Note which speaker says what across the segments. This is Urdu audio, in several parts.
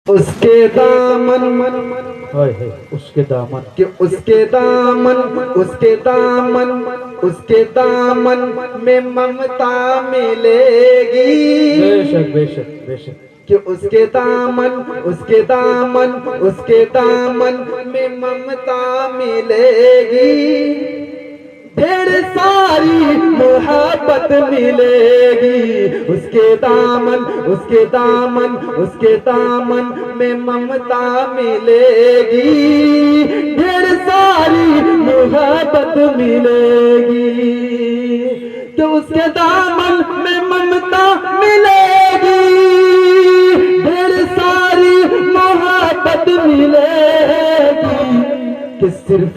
Speaker 1: اس کے دامن
Speaker 2: اس کے دامن
Speaker 1: کہ اس کے دامن اس کے دامن اس کے دامن میں ممتا ملے گی
Speaker 2: بے شک بے شک بے شک
Speaker 1: کہ اس کے دامن اس کے دامن اس کے دامن میں ممتا ملے گی ڈھیر ساری محبت ملے گی اس کے دامن اس کے دامن اس کے دامن میں ممتا ملے گی ڈھیر ساری محبت ملے گی کہ اس کے دامن میں ممتا ملے گی ڈھیر ساری محبت ملے گی کہ صرف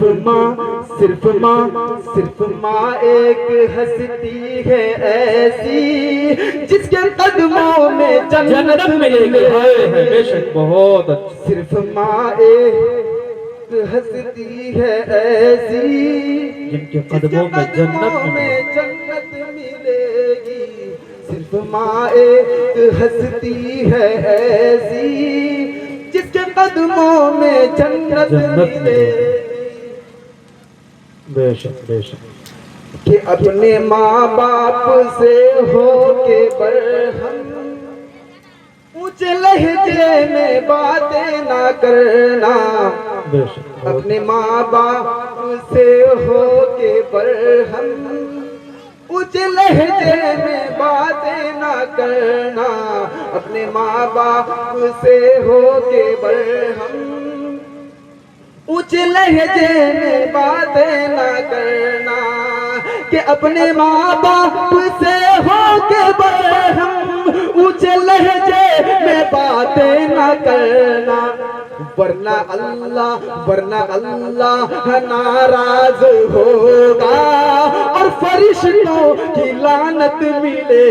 Speaker 1: ماں ایک ہستی ہے ایسی جس کے قدموں میں جنت ملے گی
Speaker 2: بے شک بہت اچھا
Speaker 1: صرف ماں ایک ہستی ہے ایسی
Speaker 2: جن کے قدموں میں جنت
Speaker 1: ملے گی صرف ماں ایک ہستی ہے ایسی جس کے قدموں میں جنت ملے
Speaker 2: بے شک بے شک
Speaker 1: کہ اپنے ماں باپ سے ہو کے برہم اونچے لہجے میں باتیں نہ کرنا
Speaker 2: بے شک
Speaker 1: اپنے ماں باپ سے ہو کے برہم اونچے لہجے میں باتیں نہ کرنا اپنے ماں باپ سے ہو کے برہم اونچے لہجے میں باتیں نہ کرنا کہ اپنے ماں باپ سے ہو کے برہم اونچے لہجے میں باتیں نہ کرنا ورنہ اللہ ناراض ہوگا اور فرشتوں کی لعنت ملے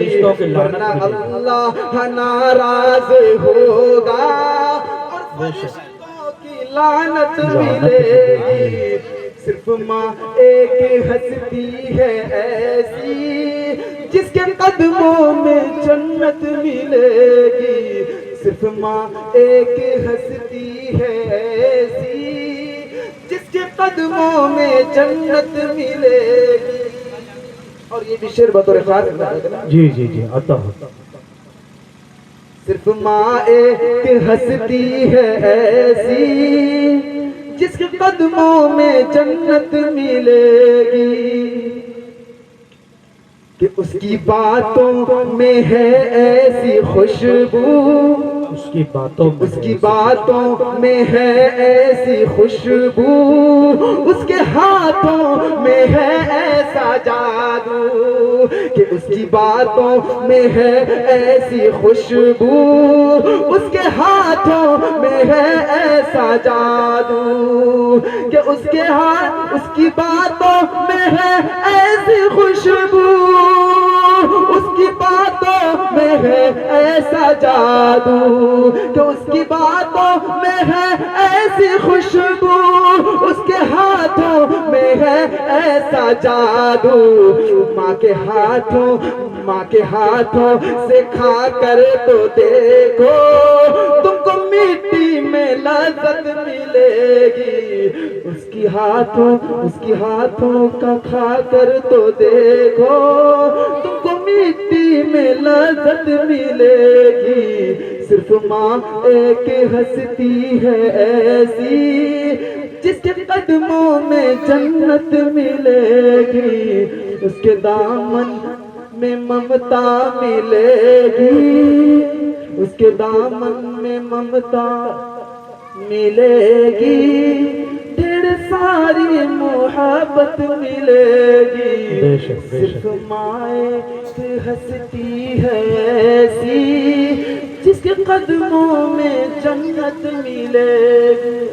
Speaker 1: گی ورنہ اللہ ناراض ہوگا اور فرشتوں کی لعنت ملے گی صرف ماں ایک ہستی ہے ایسی جس کے قدموں میں جنت ملے گی صرف ماں ایک ہستی ہے ایسی جس کے قدموں میں جنت ملے گی اور یہ بھی شعر بطور خاص
Speaker 2: جی جی جی آتا ہوتا
Speaker 1: صرف ماں ایک ہستی ہے ایسی جس کے قدموں میں جنت ملے گی کہ اس کی باتوں میں ہے ایسی خوشبو
Speaker 2: اس کی باتوں
Speaker 1: میں ہے ایسی خوشبو اس کے ہاتھوں میں ہے ایسا جادو کہ اس کی باتوں میں ہے ایسی خوشبو اس کے ہاتھوں میں ہے ایسا جادو کہ اس کی باتوں میں ہے ایسی خوشبو اس کی باتوں میں ہے ایسا جادو کہ اس کی باتوں میں ہے ایسی خوشبو اس کے ہاتھوں میں ہے ایسا جادو ماں کے ہاتھوں سے کھا کر تو دیکھو تم کو مٹی میں لذت ملے گی اس کی ہاتھوں کا کھا کر تو دیکھو تم کو مٹی میں لذت ملے گی صرف ماں ایک ہستی ہے ایسی جس کے قدموں میں جنت ملے گی اس کے دامن میں ممتا ملے گی اس کے دامن میں ممتا ملے گی ڈھیر ساری محبت ملے گی صرف ماں ایک ہستی ہے ایسی جس کے قدموں میں جنت ملے گی